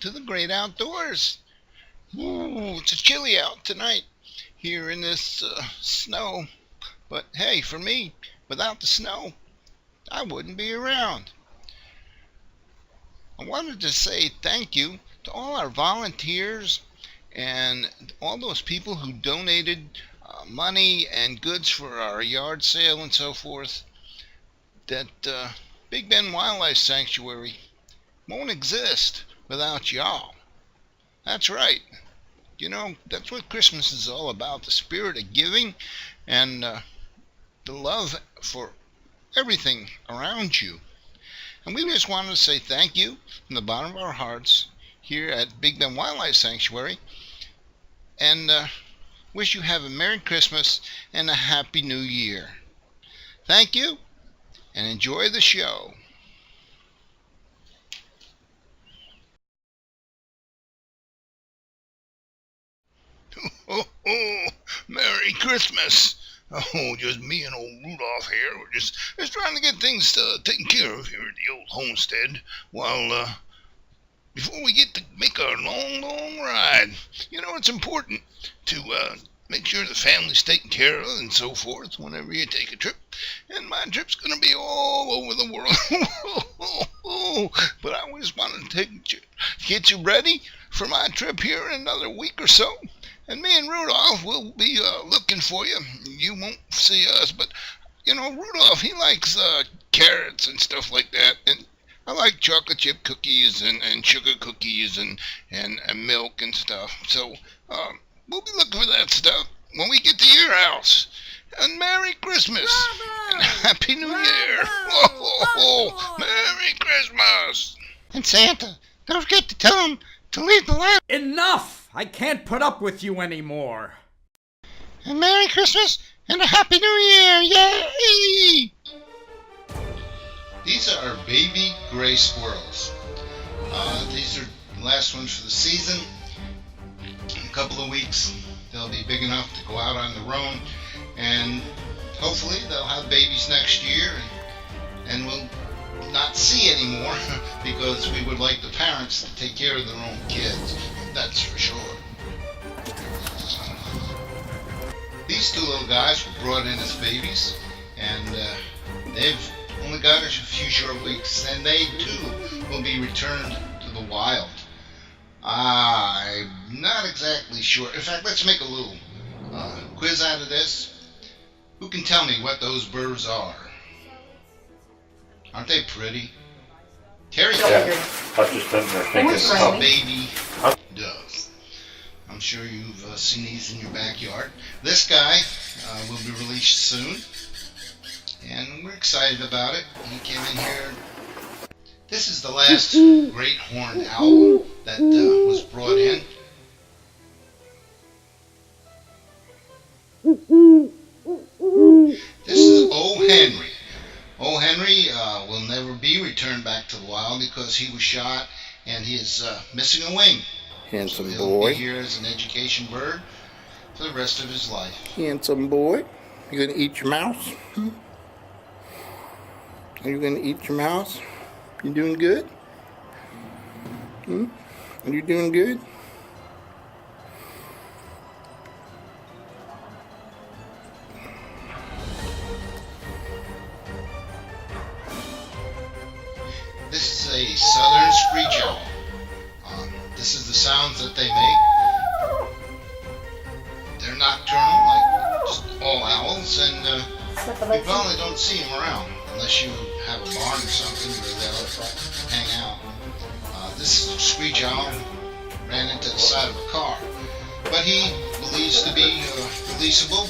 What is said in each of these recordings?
to the great outdoors. Ooh, it's chilly out tonight here in this snow. But hey, for me, without the snow, I wouldn't be around. I wanted to say thank you to all our volunteers and all those people who donated money and goods for our yard sale and so forth. That Big Bend Wildlife Sanctuary won't exist without y'all. That's right. You know, that's what Christmas is all about, the spirit of giving and the love for everything around you. And we just wanted to say thank you from the bottom of our hearts here at Big Bend Wildlife Sanctuary, and wish you have a Merry Christmas and a Happy New Year. Thank you, and enjoy the show. Oh, Merry Christmas. Oh, just me and old Rudolph here. We're just trying to get things taken care of here at the old homestead while before we get to make our long, long ride. You know, it's important to make sure the family's taken care of and so forth whenever you take a trip. And my trip's going to be all over the world. But I always wanted to get you ready for my trip here in another week or so. And me and Rudolph will be looking for you. You won't see us, but, you know, Rudolph, he likes carrots and stuff like that. And I like chocolate chip cookies and sugar cookies and milk and stuff. So we'll be looking for that stuff when we get to your house. And Merry Christmas. Bravo! And Happy New Bravo! Year. Bravo! Merry Christmas. And Santa, don't forget to tell him to leave the lamp. Enough! I can't put up with you anymore. And Merry Christmas and a Happy New Year! Yay! These are our baby gray squirrels. These are the last ones for the season. In a couple of weeks, they'll be big enough to go out on their own, and hopefully they'll have babies next year, and we'll not see anymore because we would like the parents to take care of their own kids. That's for sure. These two little guys were brought in as babies, and they've only got a few short weeks, and they too will be returned to the wild. I'm not exactly sure. In fact, let's make a little quiz out of this. Who can tell me what those birds are? Aren't they pretty? Terry, Yeah, I was just sitting there thinking, this is a baby dove. I'm sure you've seen these in your backyard. This guy will be released soon, and we're excited about it. He came in here. This is the last great horned owl that was brought in. This is O. Henry. O. Henry will never be returned back to the wild because he was shot and he is missing a wing. Handsome so he'll boy. be here as an education bird for the rest of his life. Handsome boy. You gonna eat your mouse? Are you gonna eat your mouse? You doing good? Are you doing good? This is a southern screech owl. This is the sounds that they make. They're nocturnal, like just all owls, and you probably don't see them around unless you have a barn or something where they'll hang out. This screech owl ran into the side of a car, but he believes to be releasable.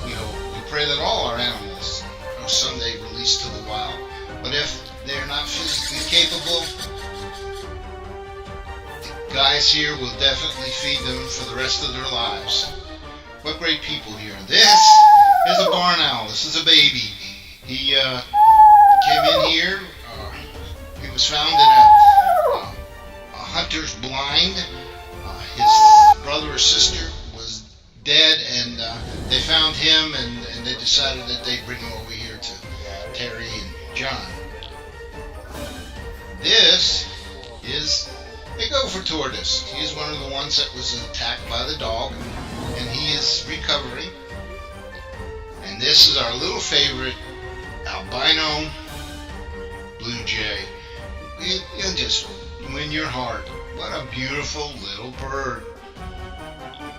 We pray that all our animals are someday released to the wild, but if they're not physically capable, the guys here will definitely feed them for the rest of their lives. What great people here. This is a barn owl. This is a baby. He came in here. He was found in a hunter's blind. His brother or sister was dead, and they found him, and they decided that they'd bring him over here to Terry and John. This is A gopher tortoise. He is one of the ones that was attacked by the dog, and he is recovering. And this is our little favorite albino blue jay. You'll just win your heart. What a beautiful little bird.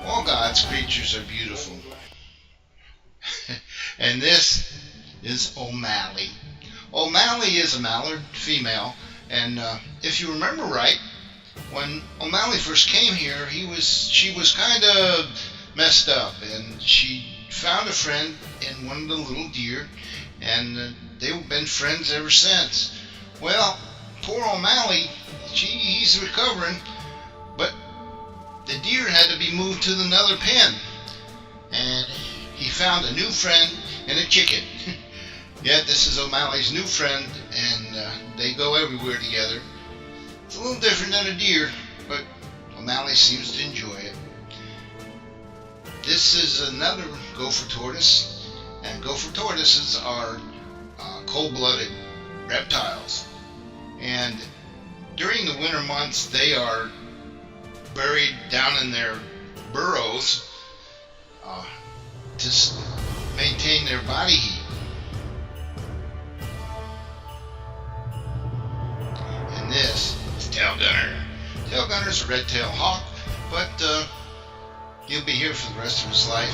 All God's creatures are beautiful. And this is O'Malley. O'Malley is a mallard female, and if you remember right, when O'Malley first came here, she was kind of messed up, and she found a friend in one of the little deer, and they've been friends ever since. Well, poor O'Malley, he's recovering, but the deer had to be moved to another pen, and he found a new friend in a chicken. Yet this is O'Malley's new friend, and they go everywhere together. It's a little different than a deer, but O'Malley seems to enjoy it. This is another gopher tortoise, and gopher tortoises are cold-blooded reptiles. And during the winter months, they are buried down in their burrows to maintain their body heat. And this is Tail Gunner. Tail Gunner's a red-tailed hawk, but he'll be here for the rest of his life.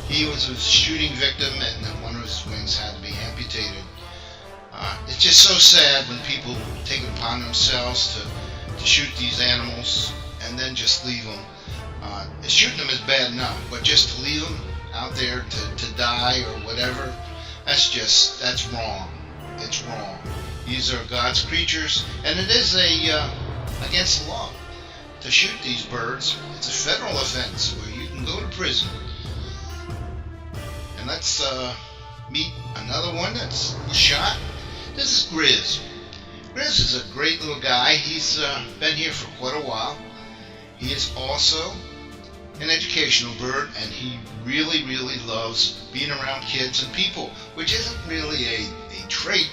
He was a shooting victim, and one of his wings had to be amputated. It's just so sad when people take it upon themselves to shoot these animals and then just leave them. Shooting them is bad enough, but just to leave them out there to die or whatever, that's wrong. It's wrong. These are God's creatures, and it is against the law to shoot these birds. It's a federal offense where you can go to prison. And let's meet another one that's shot. This is Grizz. Grizz is a great little guy. He's been here for quite a while. He is also an educational bird, and he really, really loves being around kids and people, which isn't really a trait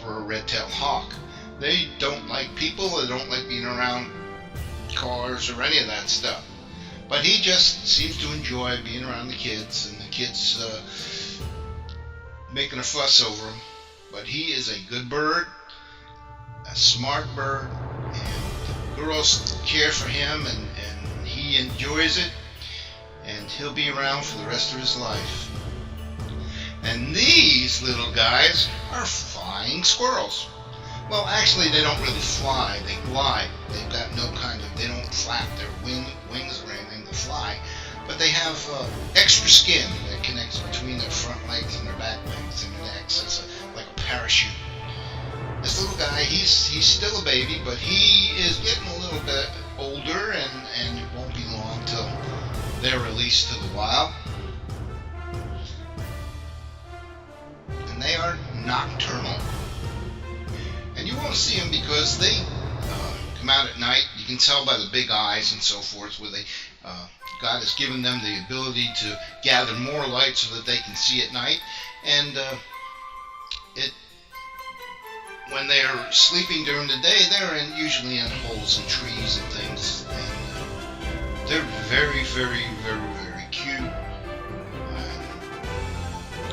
for a red-tailed hawk. They don't like people, they don't like being around cars or any of that stuff. But he just seems to enjoy being around the kids, and the kids making a fuss over him. But he is a good bird, a smart bird, and girls care for him, and he enjoys it, and he'll be around for the rest of his life. And these little guys are flying squirrels. Well, actually, they don't really fly, they glide. They've got they don't flap their wings or anything to fly, but they have extra skin that connects between their front legs and their back legs and their necks. It's like a parachute. This little guy, he's still a baby, but he is getting a little bit older, and it won't be long till they're released to the wild. And they are nocturnal. And you won't see them because they come out at night. You can tell by the big eyes and so forth, where God has given them the ability to gather more light so that they can see at night. And when they're sleeping during the day, they're usually in holes in trees and things. And they're very, very, very, very cute.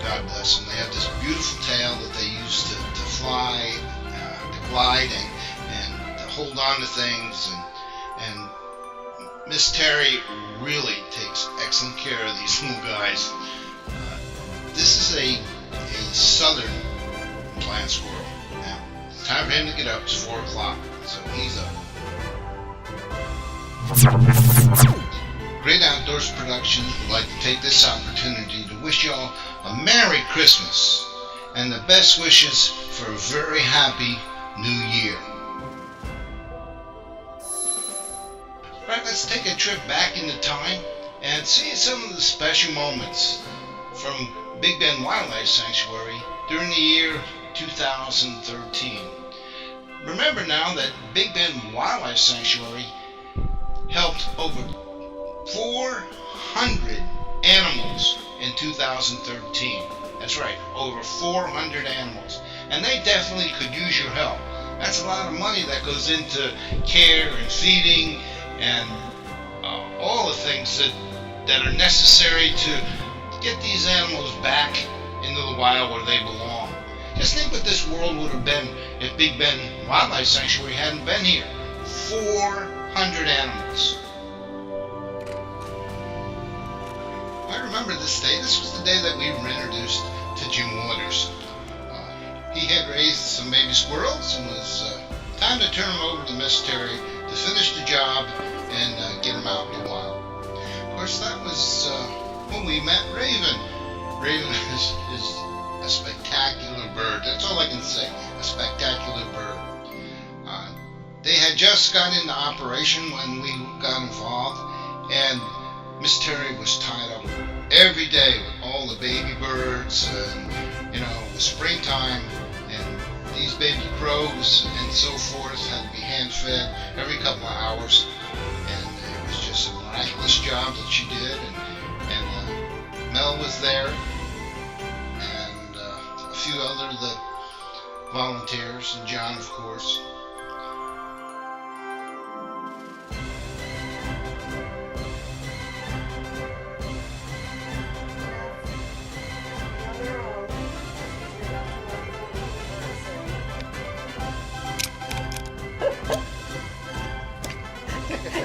God bless them. They have this beautiful tail that they use to fly, to glide, and to hold on to things. And Miss Terry really takes excellent care of these little guys. This is a southern plant squirrel. Now, it's time for him to get up. It's 4 o'clock, so he's up. Great Outdoors Production would like to take this opportunity to wish y'all a Merry Christmas and the best wishes for a very happy New Year. Alright, let's take a trip back into time and see some of the special moments from Big Bend Wildlife Sanctuary during the year 2013. Remember now that Big Bend Wildlife Sanctuary helped over 400 animals in 2013. That's right, over 400 animals. And they definitely could use your help. That's a lot of money that goes into care and feeding and all the things that are necessary to get these animals back into the wild where they belong. Just think what this world would have been if Big Bend Wildlife Sanctuary hadn't been here. 400 animals. I remember this day. This was the day that we were introduced to Jim Waters. He had raised some baby squirrels and was time to turn them over to Miss Terry to finish the job and get them out in the wild. Of course, that was when we met Raven. Raven is a spectacular bird. That's all I can say. A spectacular bird. They had just got into operation when we got involved, and Miss Terry was tied up every day with all the baby birds and, the springtime, and these baby crows and so forth had to be hand fed every couple of hours, and it was just a miraculous job that she did, and Mel was there, and a few other the volunteers, and John, of course.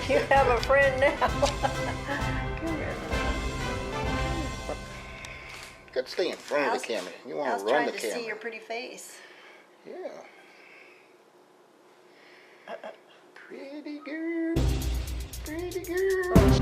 You have a friend now. Come here. Gotta stay in front of the camera. You want to run the camera. I was trying to see your pretty face. Yeah. Pretty girl. Pretty girl.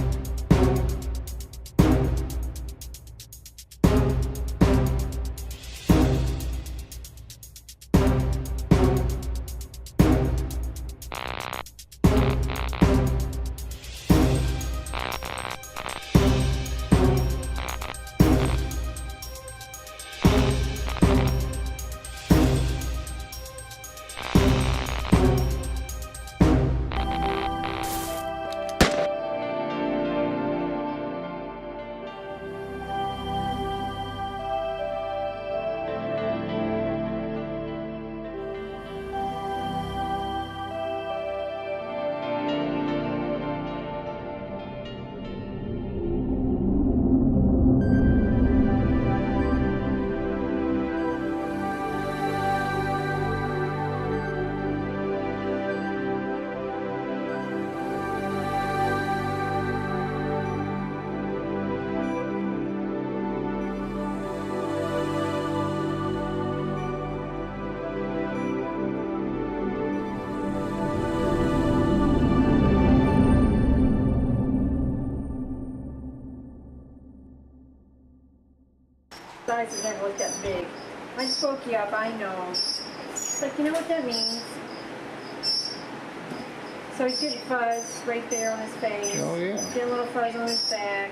Size has never looked that big. I just woke you up, I know. But you know what that means? So he's getting fuzz right there on his face. Oh, yeah. Get a little fuzz on his back.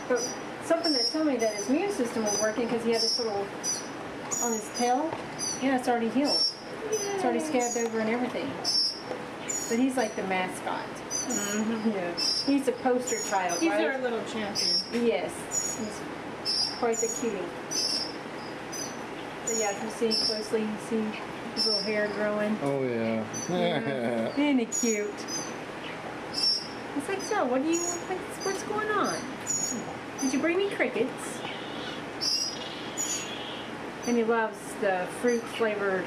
But something that told me that his immune system was working because he had this little on his tail. Yeah, it's already healed. It's already scabbed over and everything. But he's like the mascot. Mm-hmm. Yeah. He's a poster child, He's right? our little champion. Yes. He's quite the cutie. But yeah, if you see closely, you see his little hair growing. Oh, yeah. Isn't he cute? It's like, so, what's going on? Did you bring me crickets? And he loves the fruit-flavored,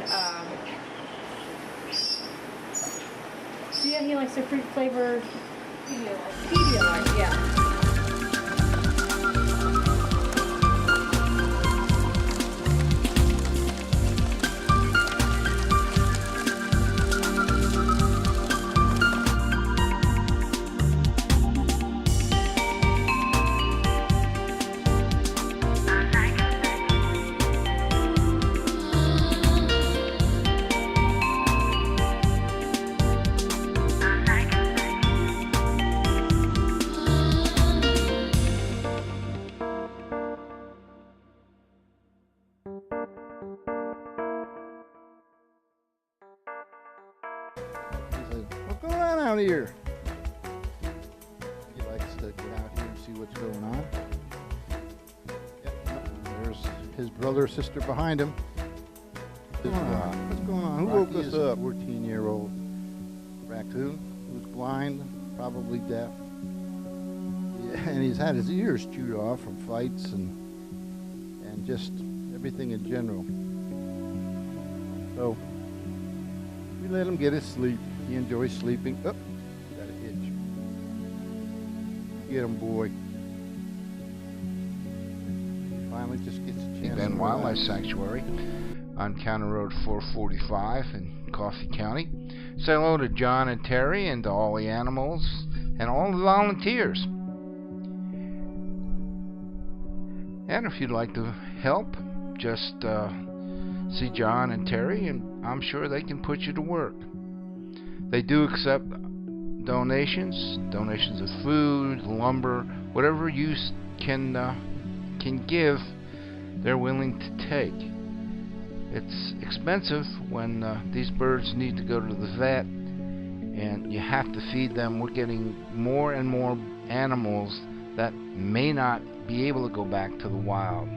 yeah, he likes the fruit-flavored Pedialyte, yeah. What's going on out here? He likes to get out here and see what's going on. Yep, there's his brother or sister behind him. What's going on? Who woke us up? 14-year-old raccoon who's blind, probably deaf. Yeah, and he's had his ears chewed off from fights and just everything in general. So we let him get his sleep. He enjoys sleeping. Oh, got an itch. Get him, boy. He finally just gets a chance. Big Bend Wildlife Sanctuary on County Road 445 in Coffee County. Say hello to John and Terry and to all the animals and all the volunteers. And if you'd like to help, just see John and Terry, and I'm sure they can put you to work. They do accept donations of food, lumber, whatever you can give, they're willing to take. It's expensive when these birds need to go to the vet and you have to feed them. We're getting more and more animals that may not be able to go back to the wild.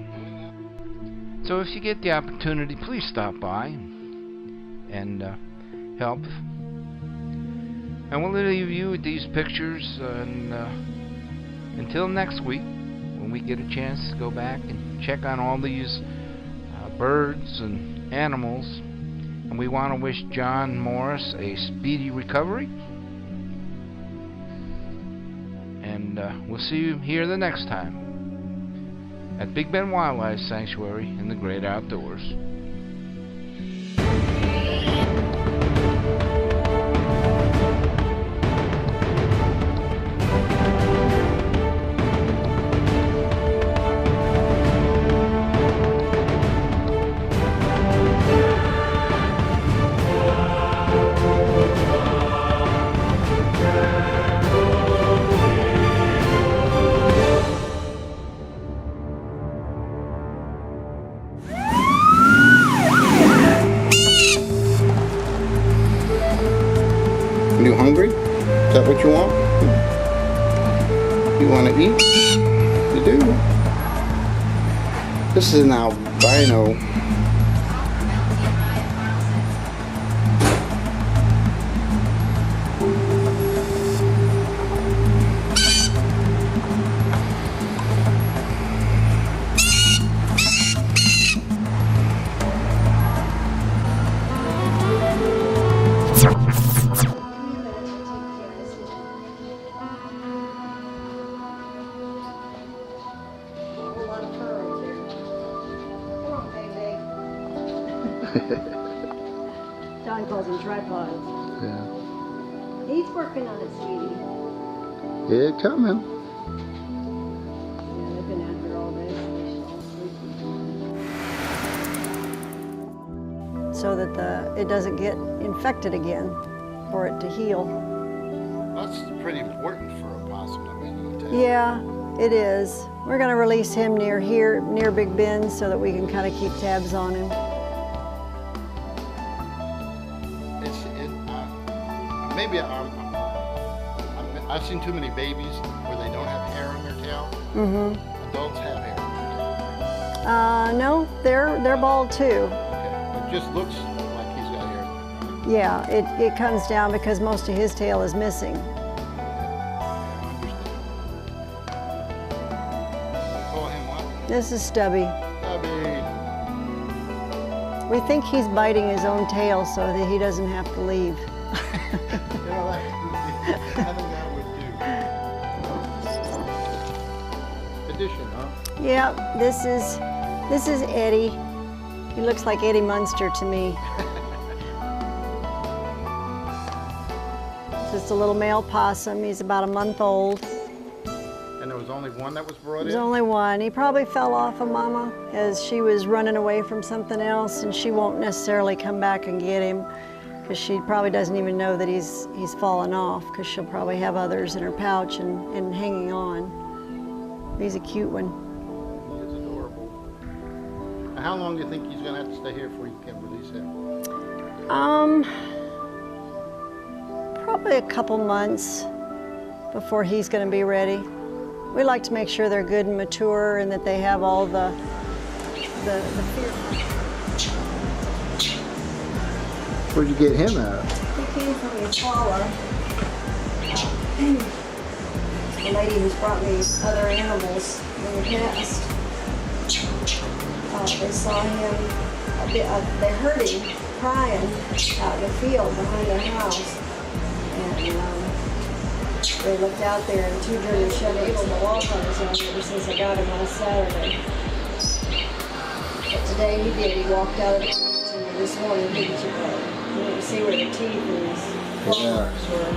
So if you get the opportunity, please stop by and help. And we'll leave you with these pictures and until next week, when we get a chance to go back and check on all these birds and animals. And we want to wish John Morris a speedy recovery. And we'll see you here the next time at Big Bend Wildlife Sanctuary in the great outdoors. You hungry? Is that what you want? You want to eat? You do. This is an albino. John calls them tripods. Yeah. He's working on it, sweetie. Yeah, coming. Yeah, they've been out here all day. So that it doesn't get infected again, for it to heal. That's pretty important for a possum to be in the tail. Yeah, it is. We're going to release him near here, near Big Bend, so that we can kind of keep tabs on him. Maybe I've seen too many babies where they don't have hair on their tail. Mm-hmm. Adults have hair on their tail. No, they're bald too. Okay. It just looks like he's got hair. Yeah, it comes down because most of his tail is missing. Okay. I understand. Call him what? This is Stubby. Stubby. We think he's biting his own tail so that he doesnn't have to leave. You know, I think that would do. Addition, huh? Yeah, this is Eddie. He looks like Eddie Munster to me. Just a little male possum. He's about a month old. And there was only one that was brought in? There's only one. He probably fell off of Mama as she was running away from something else, and she won't necessarily come back and get him because she probably doesn't even know that he's fallen off because she'll probably have others in her pouch and hanging on. He's a cute one. He is adorable. Now, how long do you think he's going to have to stay here before you can release him? Probably a couple months before he's going to be ready. We like to make sure they're good and mature and that they have all the the fear. Where'd you get him at? He came from Impala. The lady who's brought me other animals in the past. They saw him, they heard him crying out in the field behind their house. And they looked out there and two German Shepherds and the wall hunters on ever since I got him last Saturday. But today he did. He walked out of the and this morning, didn't you? You can see where the teeth and his claws were.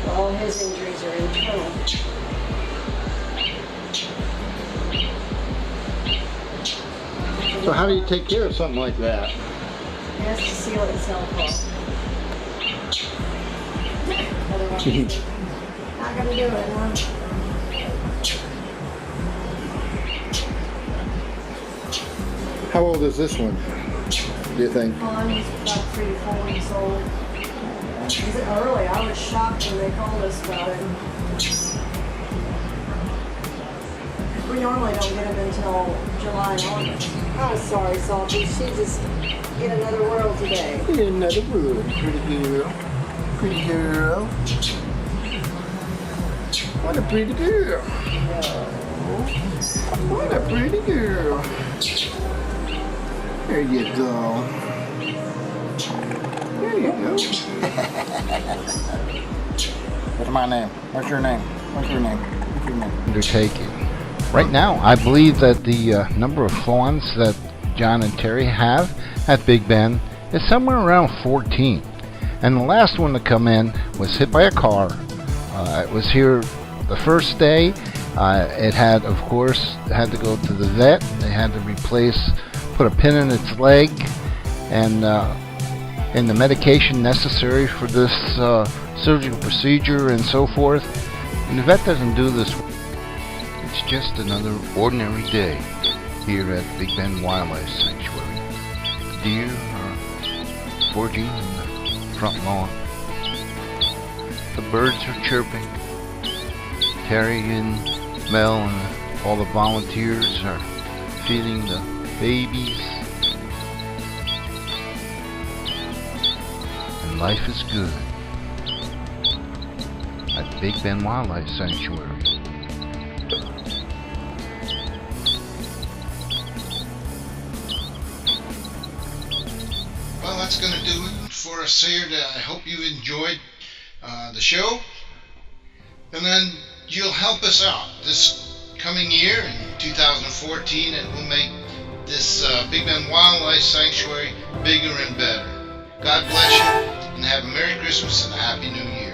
Well, all his injuries are internal. So how do you take care of something like that? He has to seal himself off. Otherwise, not gonna do it, huh? How old is this one, do you think? Well, he's about 3 to 4 weeks old. He's early. I was shocked when they called us about him. We normally don't get him until July and August. Oh, sorry, Salty. She just in another world today. In another world, pretty girl. Pretty girl. What a pretty girl. What a pretty girl. There you go. There you go. What's my name? What's your name? What's your name? What's your name? Undertaking. Right now, I believe that the number of fawns that John and Terry have at Big Bend is somewhere around 14. And the last one to come in was hit by a car. It was here the first day. It had, of course, had to go to the vet. They had to put a pin in its leg, and the medication necessary for this surgical procedure and so forth. And the vet doesn't do this. It's just another ordinary day here at Big Bend Wildlife Sanctuary. The deer are foraging in the front lawn. The birds are chirping. Terry and Mel and all the volunteers are feeding the babies. And life is good at Big Bend Wildlife Sanctuary. Well, that's going to do it for us here. I hope you enjoyed the show. And then you'll help us out this coming year in 2014, and we'll make this Big Bend Wildlife Sanctuary bigger and better. God bless you, and have a Merry Christmas and a Happy New Year.